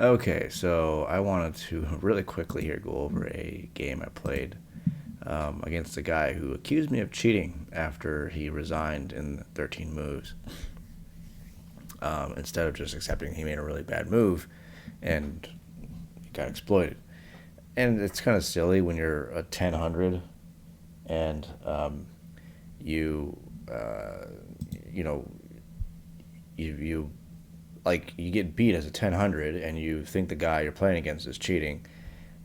Okay, so I wanted to really quickly here go over a game I played against a guy who accused me of cheating after he resigned in 13 moves. Instead of just accepting he made a really bad move and he got exploited. And it's kind of silly when you're a 1000 and you, uh, you know, you like you get beat as a 1000 and you think the guy you're playing against is cheating.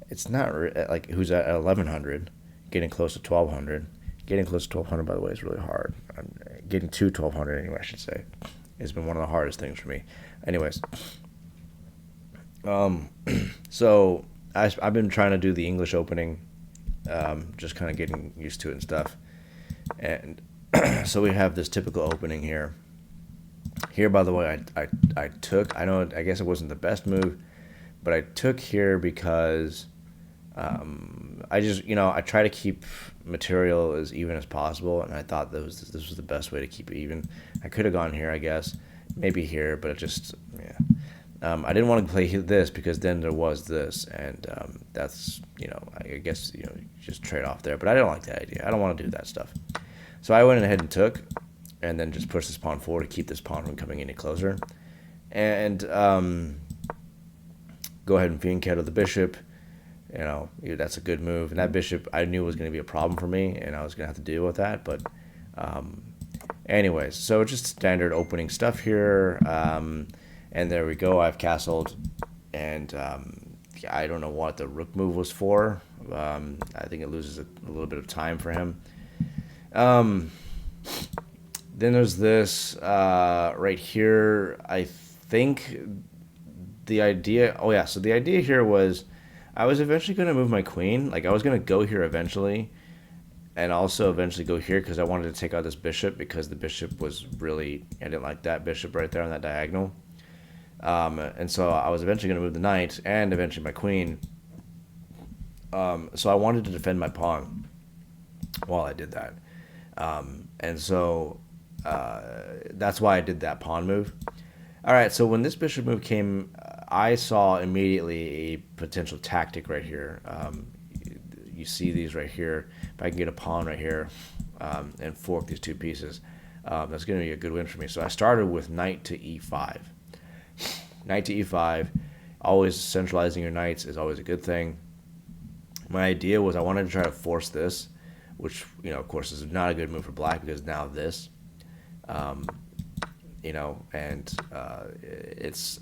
It's not like who's at 1100, getting close to 1200. Getting close to 1200, by the way, is really hard. Getting to 1200 anyway, I should say, has been one of the hardest things for me. Anyways, um, so I've been trying to do the English opening, just kind of getting used to it and stuff. And so we have this typical opening here. Here, by the way, I took. I guess it wasn't the best move, but I took here because I just I try to keep material as even as possible, and I thought this was the best way to keep it even. I could have gone here, I guess, maybe here, but it just yeah. I didn't want to play this because then there was this, and that's I guess you just trade off there. But I don't like that idea. I don't want to do that stuff. So I went ahead and took, and then just pushed this pawn forward to keep this pawn from coming any closer, and go ahead and fiend kettle the bishop. That's a good move. And that bishop, I knew was going to be a problem for me, and I was going to have to deal with that. But, anyways, so just standard opening stuff here. And there we go. I've castled, and I don't know what the rook move was for. I think it loses a little bit of time for him. Then there's this right here. I think the idea. Oh yeah. So the idea here was I was eventually going to move my queen. Like I was going to go here eventually, and also eventually go here because I wanted to take out this bishop because the bishop was really I didn't like that bishop right there on that diagonal. And so I was eventually going to move the knight and eventually my queen. So I wanted to defend my pawn while I did that. And so that's why I did that pawn move. All right, so when this bishop move came, I saw immediately a potential tactic right here. You see these right here. If I can get a pawn right here and fork these two pieces, that's going to be a good win for me. So I started with knight to e5. Knight to e5. Always centralizing your knights is always a good thing. My idea was I wanted to try to force this, which, of course, is not a good move for black because now this. And it's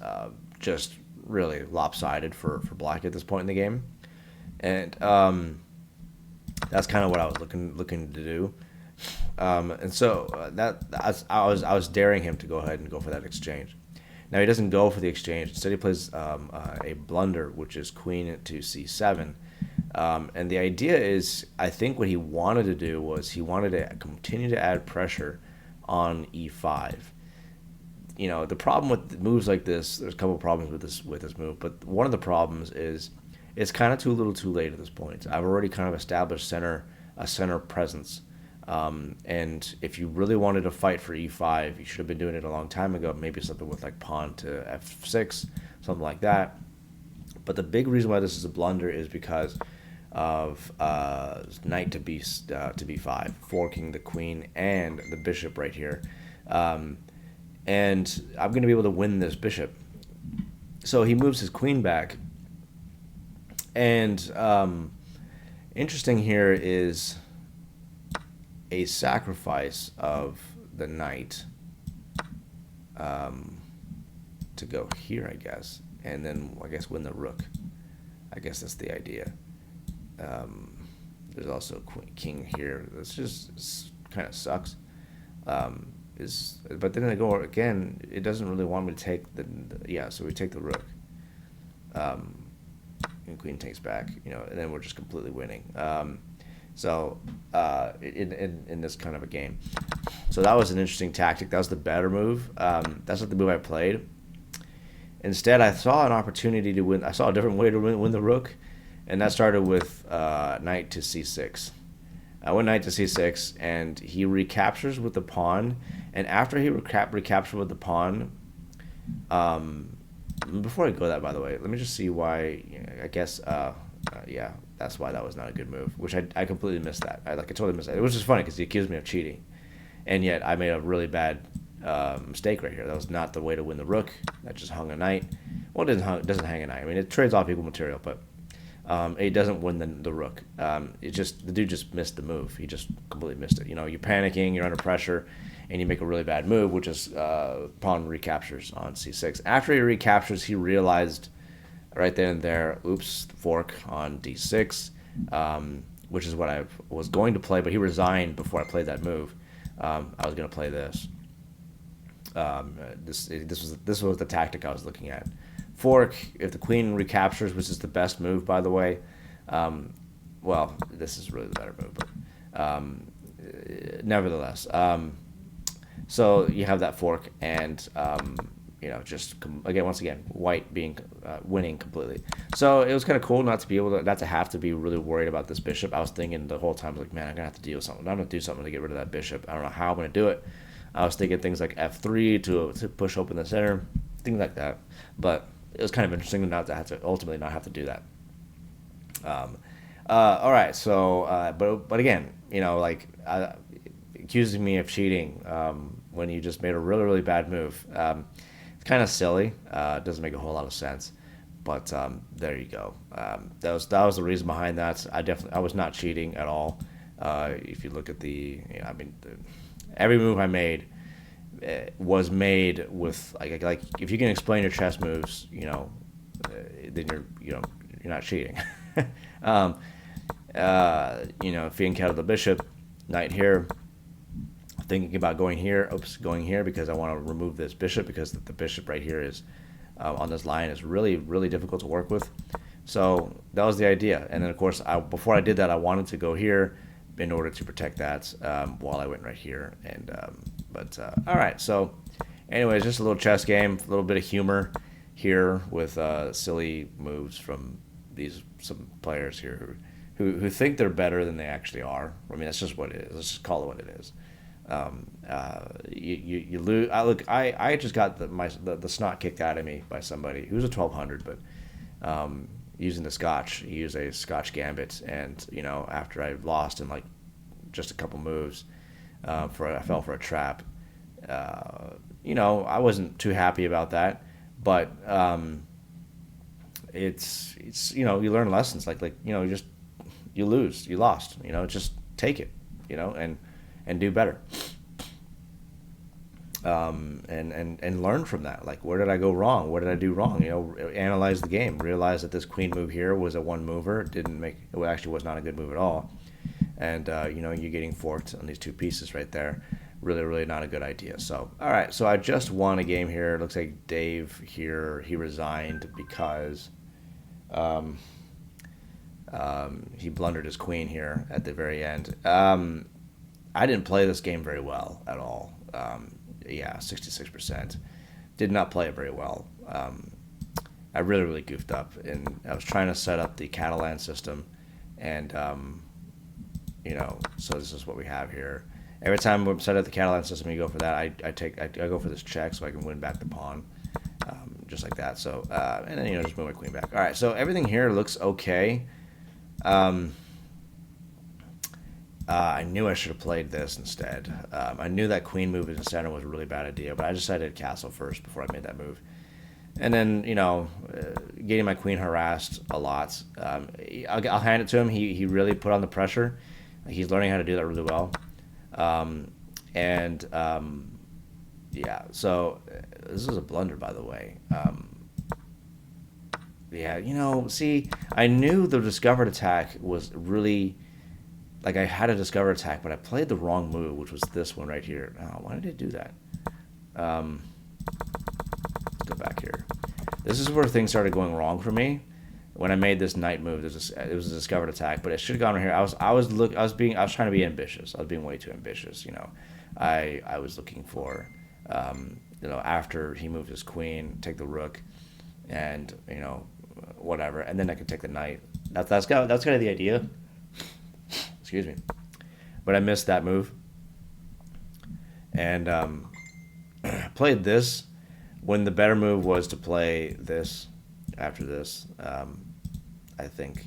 just really lopsided for black at this point in the game, and that's kind of what I was looking to do, and so I was daring him to go ahead and go for that exchange. Now he doesn't go for the exchange. Instead, he plays a blunder, which is queen to c7. And the idea is, I think what he wanted to do was he wanted to continue to add pressure on e5. The problem with moves like this, there's a couple of problems with this move, but one of the problems is it's kind of too little too late at this point. I've already kind of established a center presence. And if you really wanted to fight for e5, you should have been doing it a long time ago, maybe something with like pawn to f6, something like that. But the big reason why this is a blunder is because of knight to b5, forking the queen and the bishop right here. And I'm going to be able to win this bishop. So he moves his queen back. And interesting here is a sacrifice of the knight to go here, I guess. And then, I guess, win the rook. I guess that's the idea. There's also king here. This just kind of sucks. But then I go again. It doesn't really want me to take so we take the rook, and queen takes back. And then we're just completely winning. So in this kind of a game, so that was an interesting tactic. That was the better move. That's not the move I played. Instead, I saw an opportunity to win. I saw a different way to win the rook, and that started with knight to c6. I went knight to c6, and he recaptures with the pawn. And after he recaptured with the pawn, Before I go that, by the way, let me just see why. I guess, yeah, that's why that was not a good move. Which I completely missed that. I totally missed that. It was just funny because he accused me of cheating, and yet I made a really bad mistake right here. That was not the way to win the rook. That just hung a knight. Well, it doesn't hang a knight. I mean, it trades off equal material, but it doesn't win the rook. It just the dude just missed the move. He just completely missed it. You're panicking, you're under pressure, and you make a really bad move, which is pawn recaptures on c6. After he recaptures, he realized right then and there, oops, fork on d6, which is what I was going to play, but he resigned before I played that move. I was going to play this. This was the tactic I was looking at. Fork, if the queen recaptures, which is the best move, by the way. Well, this is really the better move, but nevertheless. So you have that fork, and just again, once again, white being winning completely. So it was kind of cool not to have to be really worried about this bishop. I was thinking the whole time, like, man, I'm gonna have to deal with something. I'm gonna do something to get rid of that bishop. I don't know how I'm gonna do it. I was thinking things like f3 to push open the center, things like that. But it was kind of interesting not to have to ultimately not have to do that. All right, so but again, accusing me of cheating when you just made a really really bad move. It's kind of silly. It doesn't make a whole lot of sense. But there you go. That was the reason behind that. I was not cheating at all. If you look at every move I made was made with like if you can explain your chess moves, then you're not cheating. Feeding cattle the bishop, knight here, thinking about going here because I want to remove this bishop because the bishop right here is on this line is really really difficult to work with. So that was the idea, and then of course before I did that I wanted to go here in order to protect that while I went right here. And all right, so anyways, just a little chess game, a little bit of humor here with silly moves from some players here who think they're better than they actually are. I mean, that's just what it is. Let's just call it what it is. You lose. I just got the snot kicked out of me by somebody who's a 1200, but using the Scotch, he used a Scotch gambit, and after I lost in like just a couple moves, I fell for a trap. I wasn't too happy about that, but it's you learn lessons like you lose, you lost, just take it, and do better. And learn from that. Like, where did I go wrong? What did I do wrong? Analyze the game. Realize that this queen move here was a one mover. It actually was not a good move at all. And you're getting forked on these two pieces right there. Really, really not a good idea. So, all right. So I just won a game here. It looks like Dave here, he resigned because he blundered his queen here at the very end. I didn't play this game very well at all. 66%. Did not play it very well. I really, really goofed up, and I was trying to set up the Catalan system, and so this is what we have here. Every time we set up the Catalan system, you go for that. I go for this check so I can win back the pawn, just like that. So and then just move my queen back. All right, so everything here looks okay. I knew I should have played this instead. I knew that queen move in the center was a really bad idea, but I decided to castle first before I made that move. And then, getting my queen harassed a lot. I'll hand it to him. He really put on the pressure. He's learning how to do that really well. So this is a blunder, by the way. See, I knew the discovered attack was really... Like, I had a discover attack, but I played the wrong move, which was this one right here. Oh, why did I do that? Let's go back here. This is where things started going wrong for me. When I made this knight move, it was a discovered attack, but it should have gone right here. I was trying to be ambitious. I was being way too ambitious. I was looking for, after he moved his queen, take the rook, and whatever, and then I could take the knight. That's kind of the idea. Excuse me, but I missed that move, and played this. when the better move was to play this after this. I think,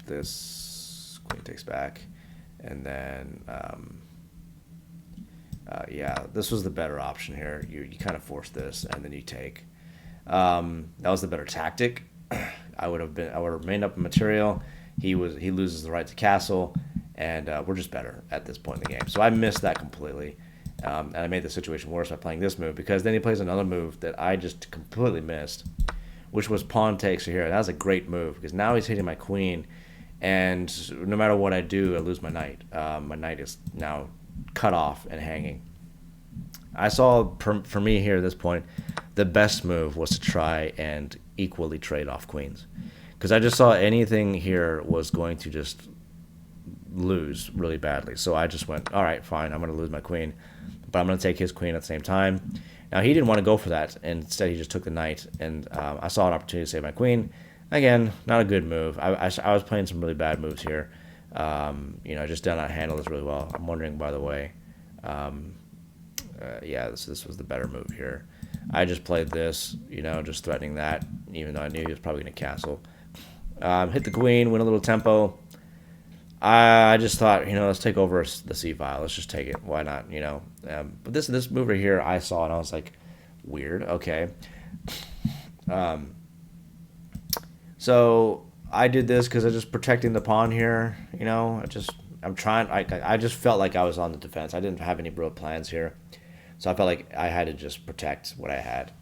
this queen takes back, and then yeah, this was the better option here. You kind of force this, and then you take. That was the better tactic. I would have remained up in material. He loses the right to castle, and we're just better at this point in the game. So I missed that completely, and I made the situation worse by playing this move, because then he plays another move that I just completely missed, which was pawn takes here. That was a great move, because now he's hitting my queen, and no matter what I do, I lose my knight. My knight is now cut off and hanging. I saw, for me here at this point, the best move was to try and equally trade off queens, because I just saw anything here was going to just lose really badly. So I just went, all right, fine, I'm going to lose my queen, but I'm going to take his queen at the same time. Now, he didn't want to go for that, and instead he just took the knight, and I saw an opportunity to save my queen. Again, not a good move. I was playing some really bad moves here. I just did not handle this really well. I'm wondering, by the way, yeah, this was the better move here. I just played this, just threatening that, even though I knew he was probably going to castle. Hit the queen, win a little tempo. I just thought, let's take over the c file. Let's just take it. Why not? But this move right here, I saw, and I was like, weird. Okay. So I did this because I was just protecting the pawn here. I'm trying. I just felt like I was on the defense. I didn't have any real plans here, so I felt like I had to just protect what I had.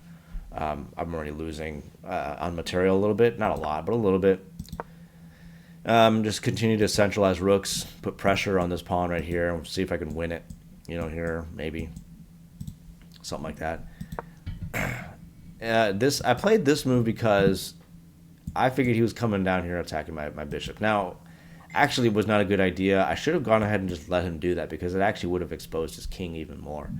I'm already losing on material a little bit, not a lot, but a little bit. Just continue to centralize rooks, put pressure on this pawn right here, and see if I can win it. Here maybe something like that. I played this move because I figured he was coming down here attacking my bishop. Now, actually, it was not a good idea. I should have gone ahead and just let him do that, because it actually would have exposed his king even more.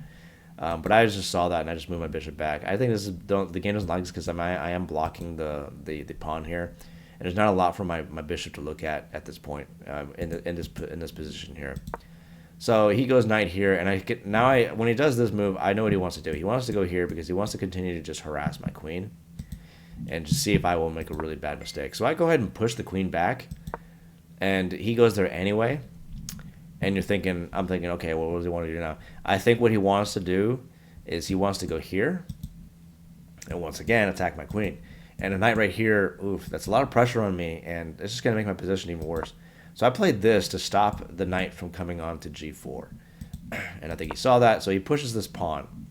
But I just saw that, and I just moved my bishop back. I think the game doesn't like this because I am blocking the pawn here, and there's not a lot for my bishop to look at this point in this position here. So he goes knight here, and when he does this move, I know what he wants to do. He wants to go here because he wants to continue to just harass my queen and just see if I will make a really bad mistake. So I go ahead and push the queen back, and he goes there anyway. And I'm thinking, okay, well, what does he want to do now? I think what he wants to do is he wants to go here and once again attack my queen. And a knight right here, oof, that's a lot of pressure on me, and it's just going to make my position even worse. So I played this to stop the knight from coming on to g4. And I think he saw that, so he pushes this pawn.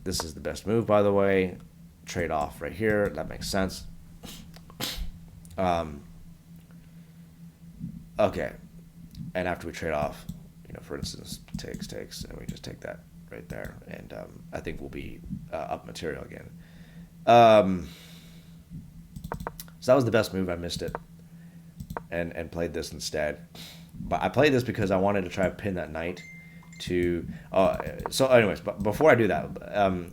This is the best move, by the way. Trade off right here. That makes sense. Okay. And after we trade off, for instance, takes, and we just take that right there. And I think we'll be up material again. So that was the best move. I missed it and played this instead. But I played this because I wanted to try to pin that knight to... so anyways, but before I do that,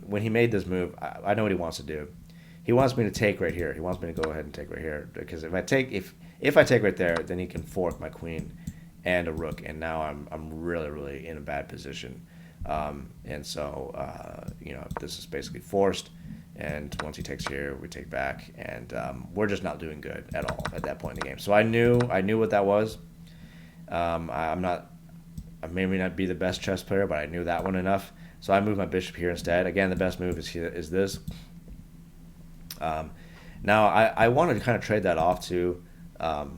when he made this move, I know what he wants to do. He wants me to take right here. He wants me to go ahead and take right here. Because if I take right there, then he can fork my queen and a rook. And now I'm really, really in a bad position. And so, this is basically forced. And once he takes here, we take back, and we're just not doing good at all at that point in the game. So I knew what that was. I may not be the best chess player, but I knew that one enough. So I moved my bishop here instead. Again, the best move is this. Now I wanted to kind of trade that off too. The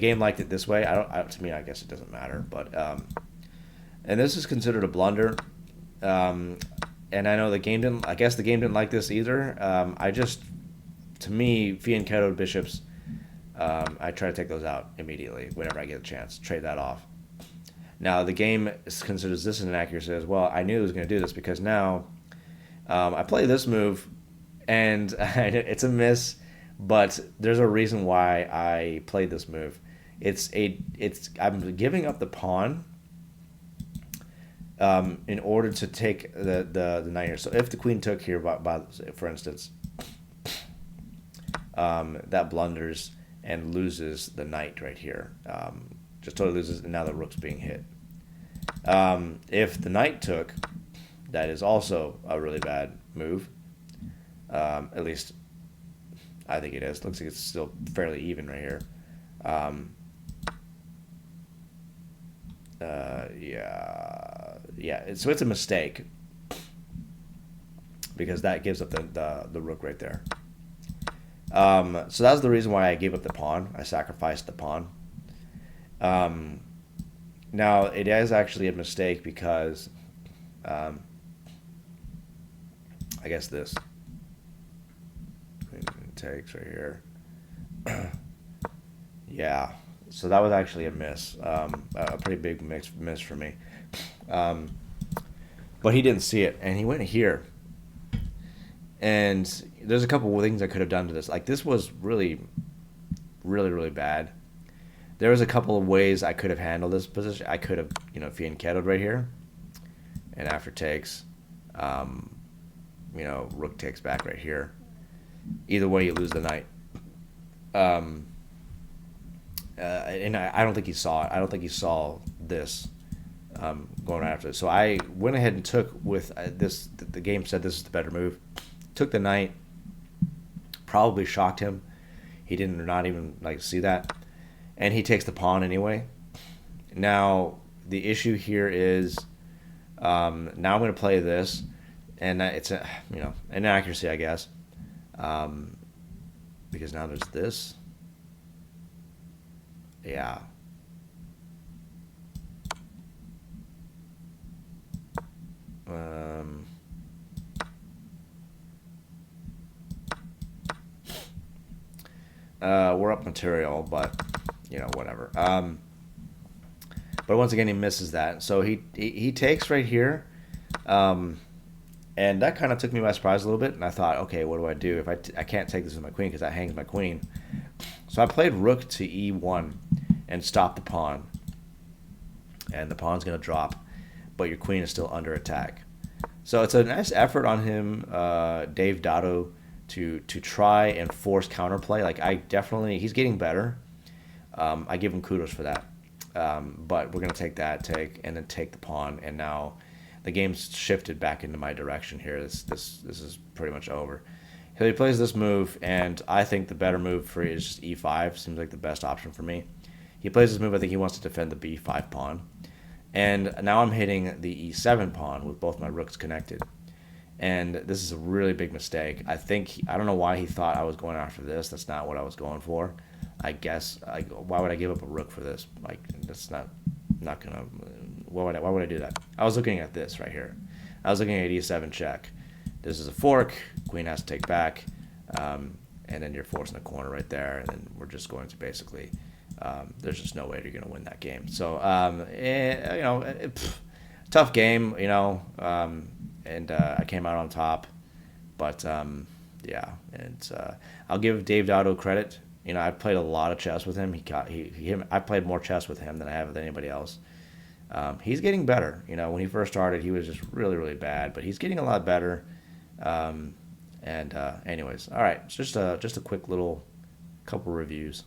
game liked it this way. To me, I guess it doesn't matter, but and this is considered a blunder. And I know the game didn't like this either. To me, fianchettoed bishops, I try to take those out immediately whenever I get a chance. Trade that off. Now, the game considers this an inaccuracy as well. I knew it was going to do this because now I play this move, and it's a miss, but there's a reason why I played this move. I'm giving up the pawn in order to take the knight here. So if the queen took here, for instance, that blunders and loses the knight right here. Just totally loses, and now the rook's being hit. If the knight took, that is also a really bad move. At least I think it is. Looks like it's still fairly even right here. Um, yeah. So it's a mistake because that gives up the rook right there. So that's the reason why I gave up the pawn. I sacrificed the pawn. Um, Now it is actually a mistake because um, I guess this queen takes right here. Yeah, so that was actually a miss, a pretty big miss for me. Um, but he didn't see it, and he went here. And there's a couple of things I could have done to this. Like this was really, really, really bad. There was a couple of ways I could have handled this position. I could have, fianchettoed right here, and after takes, um, rook takes back right here. Either way, you lose the knight. Um, and I don't think he saw it. I don't think he saw this going right after this. So I went ahead and took with this. The game said this is the better move. Took the knight. Probably shocked him. He didn't not even see that, and he takes the pawn anyway. Now the issue here is now I'm going to play this, and it's a an inaccuracy, I guess, because now there's this. Yeah. Um, we're up material, but whatever. But once again, he misses that, so he takes right here, and that kind of took me by surprise a little bit. And I thought, okay, what do I do if I can't take this with my queen because that hangs my queen? So I played rook to e1 and stopped the pawn, and the pawn's going to drop, but your queen is still under attack. So it's a nice effort on him, Dave Dotto, to try and force counterplay. He's getting better. I give him kudos for that. But we're going to take that, and then take the pawn, and now the game's shifted back into my direction here. This is pretty much over. So he plays this move, and I think the better move for is just e5. Seems like the best option for me. He plays this move. I think he wants to defend the b5 pawn. And now I'm hitting the e7 pawn with both my rooks connected. And this is a really big mistake. I don't know why he thought I was going after this. That's not what I was going for. I guess, why would I give up a rook for this? That's not going to... Why would I do that? I was looking at this right here. I was looking at e7 check. This is a fork. Queen has to take back. And then you're forcing a corner right there. And then we're just going to basically... there's just no way you're going to win that game. So, tough game, and I came out on top. But, yeah. And I'll give Dave Dotto credit. I played a lot of chess with him. I played more chess with him than I have with anybody else. He's getting better. When he first started, he was just really, really bad. But he's getting a lot better. Anyways, all right. It's just a quick little couple reviews.